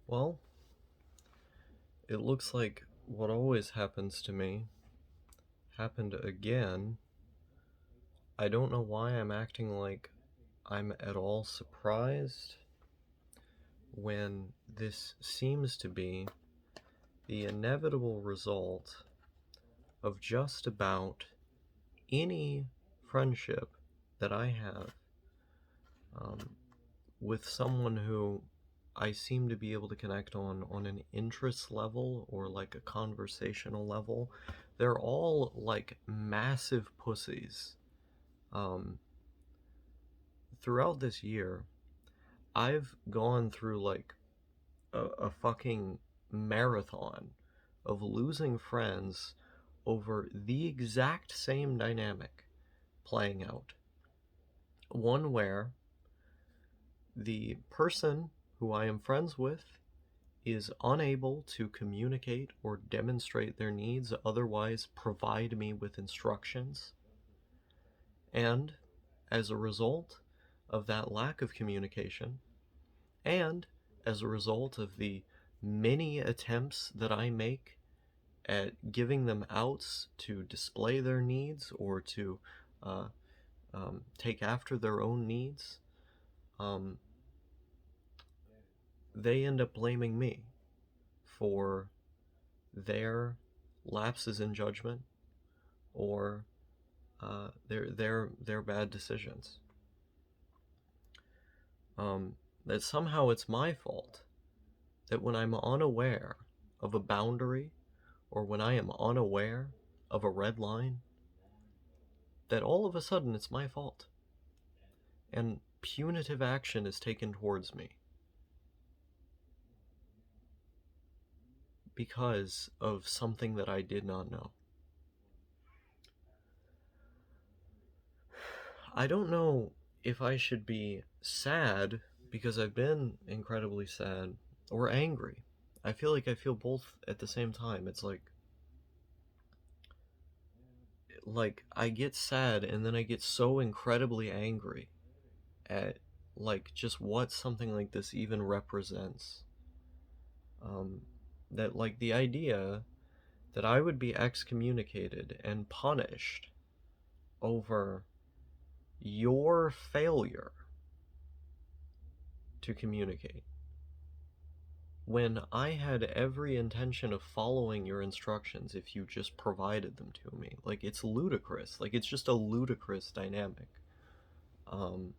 Well, it looks like what always happens to me happened again. I don't know why I'm acting like I'm at all surprised when this seems to be the inevitable result of just about any friendship that I have um, with someone who I seem to be able to connect on an interest level or like a conversational level. They're all like massive pussies. Um, Throughout this year, I've gone through like a fucking marathon of losing friends over the exact same dynamic playing out. One where the person who I am friends with is unable to communicate or demonstrate their needs, otherwise provide me with instructions. And as a result of that lack of communication, and as a result of the many attempts that I make at giving them outs to display their needs or to uh, take after their own needs, um, they end up blaming me for their lapses in judgment or their bad decisions. That somehow it's my fault that when I'm unaware of a boundary or when I am unaware of a red line, that all of a sudden it's my fault and punitive action is taken towards me because of something that I did not know. I don't know if I should be sad because I've been incredibly sad or angry. I feel like I feel both at the same time. It's like I get sad and then I get so incredibly angry at like just what something like this even represents. Um, that like the idea that I would be excommunicated and punished over your failure to communicate when I had every intention of following your instructions if you just provided them to me. Like, it's ludicrous. Like, it's just a ludicrous dynamic. Um,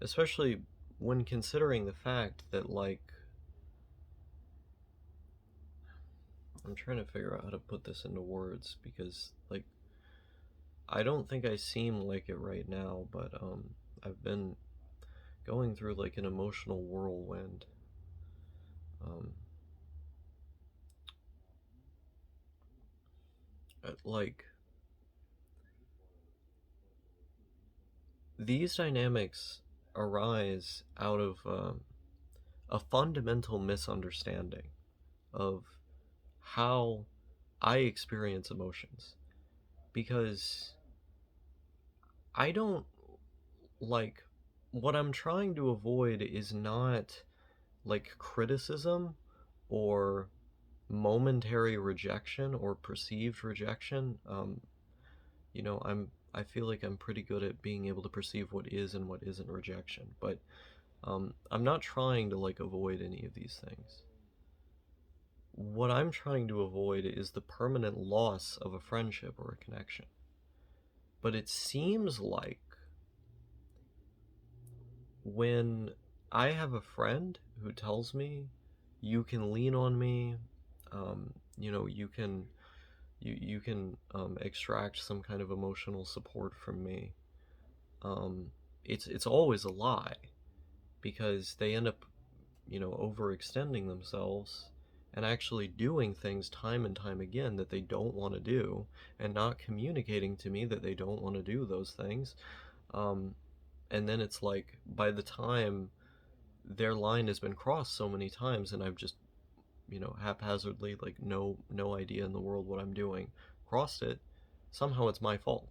Especially when considering the fact that, like, I'm trying to figure out how to put this into words because, like, I don't think I seem like it right now, but, I've been going through, like, an emotional whirlwind. Um, like, these dynamics arise out of a fundamental misunderstanding of how I experience emotions. Because I don't like what I'm trying to avoid is not like criticism or momentary rejection or perceived rejection. I feel like I'm pretty good at being able to perceive what is and what isn't rejection, but I'm not trying to like avoid any of these things. What I'm trying to avoid is the permanent loss of a friendship or a connection. But it seems like when I have a friend who tells me you can lean on me, you can extract some kind of emotional support from me. Um, it's always a lie because they end up overextending themselves and actually doing things time and time again that they don't want to do and not communicating to me that they don't want to do those things. Um, and then it's like by the time their line has been crossed so many times and I've just, haphazardly, like no idea in the world what I'm doing, crossed it, somehow it's my fault.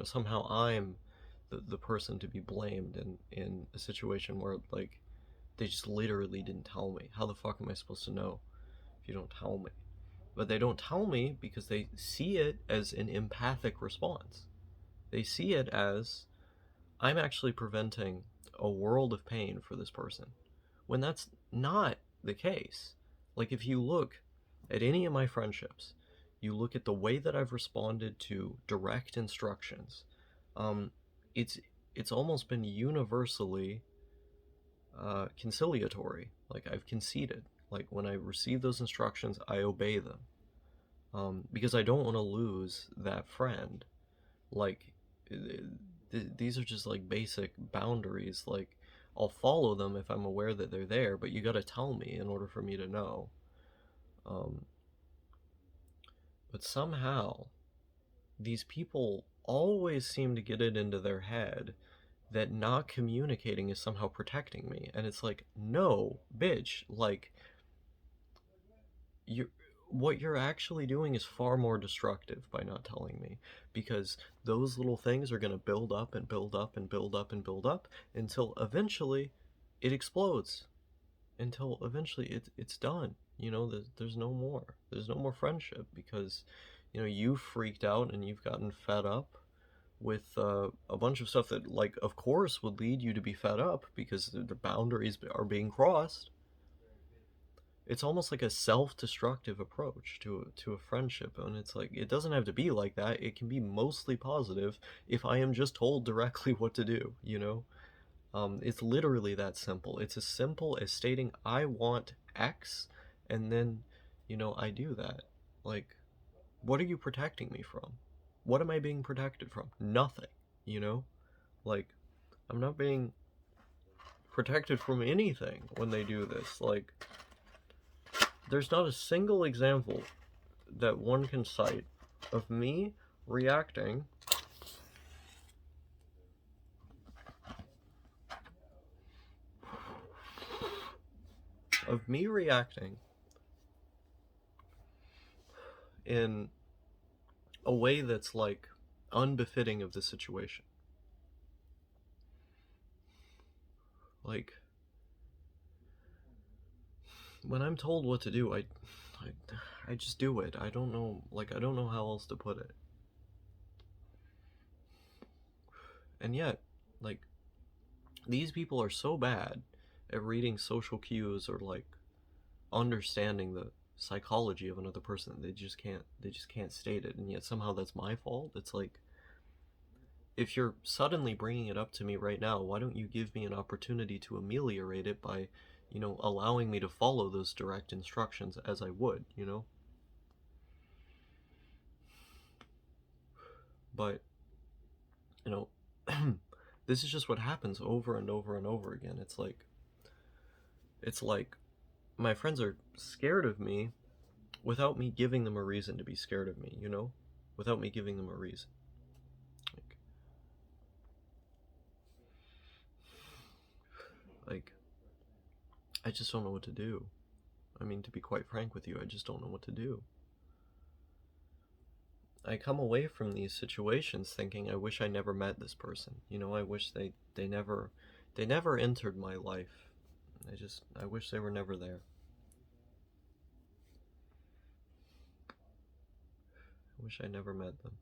Somehow I'm the person to be blamed in a situation where like they just literally didn't tell me. How the fuck am I supposed to know if you don't tell me? But they don't tell me because they see it as an empathic response. They see it as, I'm actually preventing a world of pain for this person, when that's not the case. Like, if you look at any of my friendships, you look at the way that I've responded to direct instructions, um, it's it's almost been universally conciliatory. Like, I've conceded. Like, when I receive those instructions, I obey them, because I don't want to lose that friend. Like, these are just like basic boundaries. Like, I'll follow them if I'm aware that they're there, but you gotta tell me in order for me to know. Um, but somehow, these people always seem to get it into their head that not communicating is somehow protecting me. And it's like, no, bitch, like, you what you're actually doing is far more destructive by not telling me, because those little things are going to build up and build up and build up and build up until eventually it explodes, until eventually it's done. There's no more, there's no more friendship, because you've freaked out and you've gotten fed up with a bunch of stuff that, like, of course would lead you to be fed up because the boundaries are being crossed. It's almost like a self-destructive approach to a friendship, and it's like, it doesn't have to be like that. It can be mostly positive if I am just told directly what to do. It's literally that simple. It's as simple as stating, I want X, and then I do that. Like, what are you protecting me from? What am I being protected from? Nothing. you know like, I'm not being protected from anything when they do this. Like, there's not a single example that one can cite of me reacting of me reacting in a way that's like unbefitting of the situation. Like, when I'm told what to do, I just do it. I don't know, like, I don't know how else to put it. And yet, like, these people are so bad at reading social cues or like understanding the psychology of another person. They just can't state it, and yet somehow that's my fault. It's like, if you're suddenly bringing it up to me right now, why don't you give me an opportunity to ameliorate it by allowing me to follow those direct instructions as I would. But you know this is just what happens over and over and over again. It's like my friends are scared of me without me giving them a reason to be scared of me. Without me giving them a reason. Like, I just don't know what to do. I mean, to be quite frank with you, I just don't know what to do. I come away from these situations thinking, I wish I never met this person. I wish they never entered my life. I wish they were never there. I wish I never met them.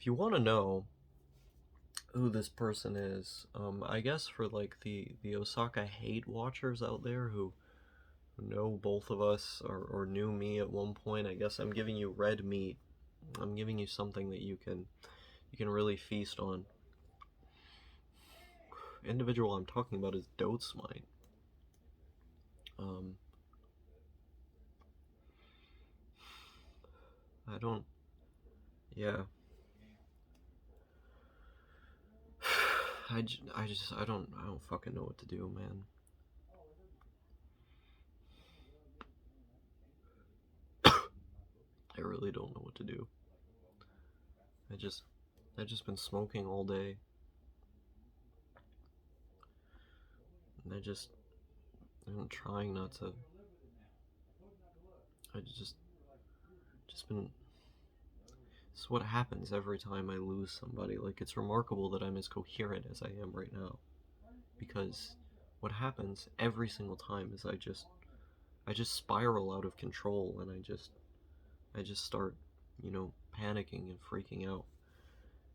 If you want to know who this person is, I guess for like the Osaka hate watchers out there who know both of us, or knew me at one point, I guess I'm giving you red meat. I'm giving you something that you can really feast on. Individual I'm talking about is Dotsmite. Um, I don't. Yeah. I don't fucking know what to do, man. I really don't know what to do. I just I've just been smoking all day, and I'm trying not to. I just been. This is what happens every time I lose somebody. Like, it's remarkable that I'm as coherent as I am right now, because what happens every single time is I just spiral out of control, and I just start, panicking and freaking out.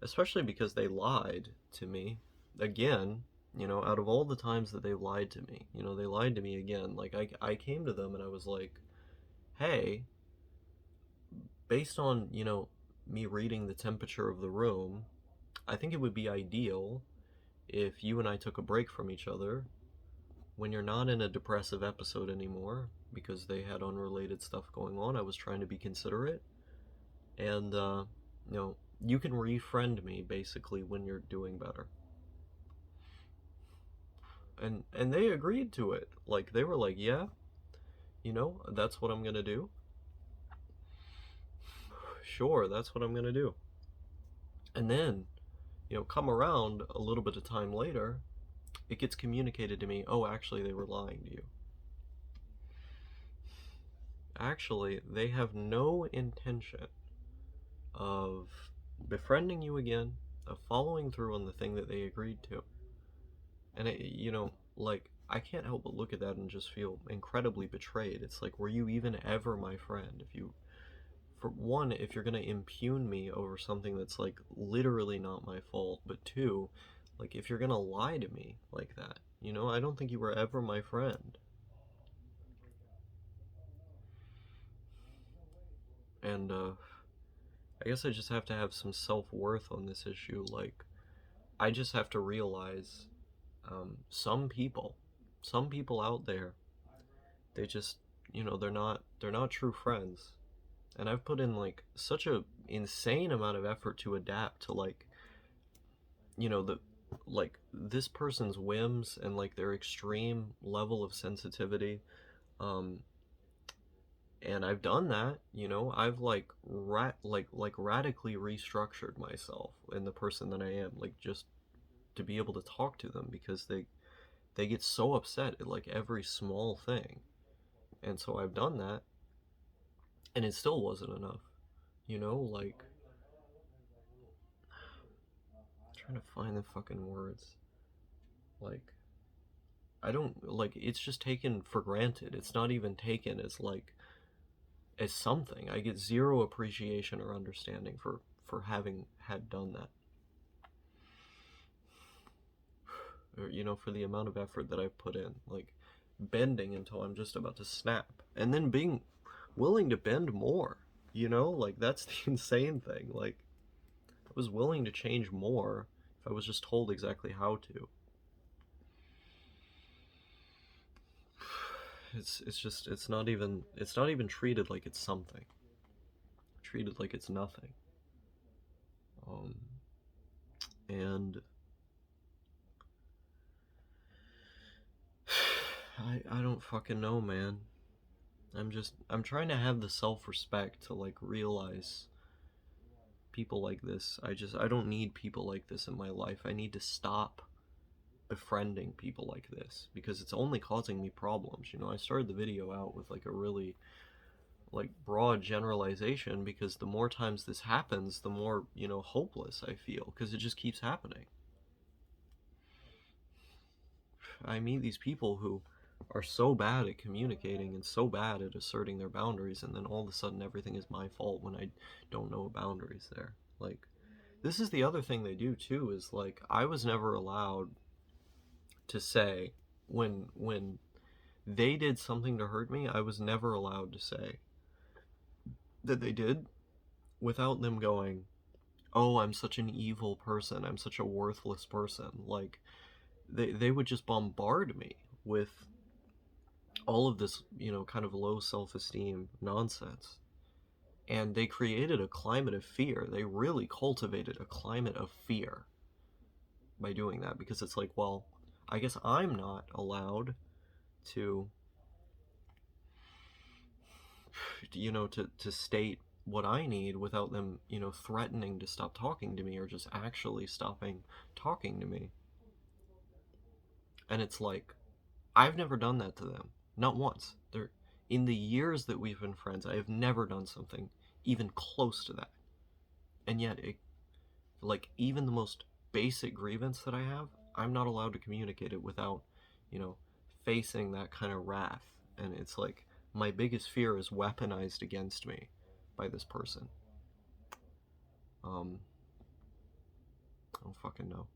Especially because they lied to me again. Out of all the times that they lied to me, they lied to me again. Like, I came to them and I was like, hey, based on, me reading the temperature of the room, I think it would be ideal if you and I took a break from each other when you're not in a depressive episode anymore, because they had unrelated stuff going on. I was trying to be considerate, and you know, you can refriend me basically when you're doing better. And they agreed to it. Like, they were like, yeah, that's what I'm gonna do. Sure, that's what I'm gonna do. And then, come around a little bit of time later, it gets communicated to me, oh, actually, they were lying to you. Actually, they have no intention of befriending you again, of following through on the thing that they agreed to. And like, I can't help but look at that and just feel incredibly betrayed. It's like, were you even ever my friend? If you, for one, if you're gonna impugn me over something that's like literally not my fault, but two, like, if you're gonna lie to me like that, I don't think you were ever my friend. And I guess I just have to have some self-worth on this issue. Like, I just have to realize, some people out there, they just, they're not true friends. And I've put in like such a insane amount of effort to adapt to, like, the like this person's whims and like their extreme level of sensitivity. Um, and I've done that. I've like radically restructured myself in the person that I am, like, just to be able to talk to them, because they get so upset at like every small thing. And so I've done that, and it still wasn't enough. Like, I'm trying to find the fucking words. Like, I don't, like, it's just taken for granted. It's not even taken as like as something. I get zero appreciation or understanding for having had done that. Or, for the amount of effort that I've put in, like bending until I'm just about to snap, and then being willing to bend more. Like, that's the insane thing. Like, I was willing to change more if I was just told exactly how to. It's just, it's not even treated like it's something. Treated like it's nothing. Um, and I don't fucking know, man. I'm trying to have the self-respect to like realize people like this. I don't need people like this in my life. I need to stop befriending people like this, because it's only causing me problems. I started the video out with like a really like broad generalization, because the more times this happens, the more, hopeless I feel, because it just keeps happening. I meet these people who are so bad at communicating and so bad at asserting their boundaries, and then all of a sudden everything is my fault when I don't know boundaries there. Like, this is the other thing they do too, is like, I was never allowed to say, when they did something to hurt me, I was never allowed to say that they did without them going, oh, I'm such an evil person, I'm such a worthless person. Like, they would just bombard me with all of this, kind of low self-esteem nonsense. And they created a climate of fear. They really cultivated a climate of fear by doing that, because it's like, well, I guess I'm not allowed to, to state what I need without them, threatening to stop talking to me, or just actually stopping talking to me. And it's like, I've never done that to them. Not once. In the years that we've been friends, I have never done something even close to that. And yet, like, even the most basic grievance that I have, I'm not allowed to communicate it without, you know, facing that kind of wrath. And it's like my biggest fear is weaponized against me by this person. I don't fucking know.